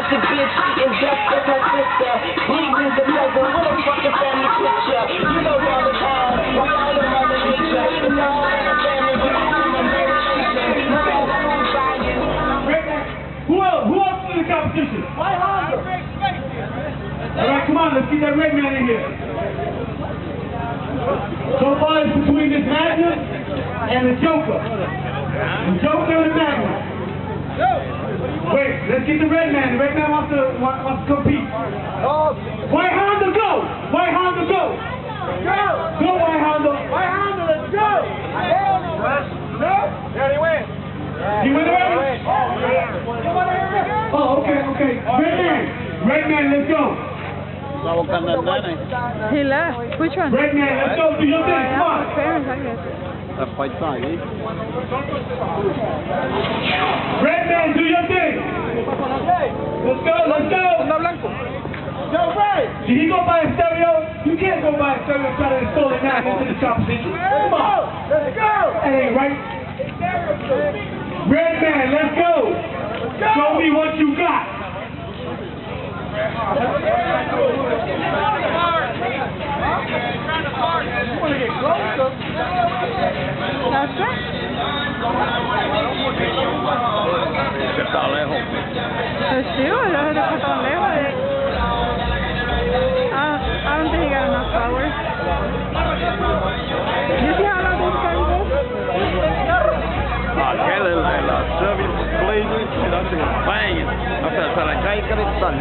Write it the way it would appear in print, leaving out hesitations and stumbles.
the bitch, and death with her sister. Bleeding the pleasure, what a fucking family picture. You know all the time, why all the mother nature. It's all in the family, but I'm a meditation. No matter who's buying. Who else in the competition? White Honda. Alright, come on, let's get that red man in here. So far it's between this Magnum and the Joker. The Joker and the Magnum. Wait, let's get the red man. The red man wants to compete. White Honda, go! White Honda, go! Go! Go, White Honda! White Honda, let's go! No? Yeah, he win. He win already? Oh, okay. Red man, let's go. He left. Which one? Red man, let's go. Do your thing. Come on. Parents, I guess. Red man, do your thing. Let's go. Did he go buy a stereo? You can't go buy a stereo and try to install it now into this competition. Come on. Let's go! That ain't right. Red man, let's go. Show me what you got. You want to get closer? That's right. Pues sí, boludo, se fue tan lejos. I don't think he got enough power. You see how loud this guy goes? Aquele la service play, that thing was banging. I said, I can't get it done.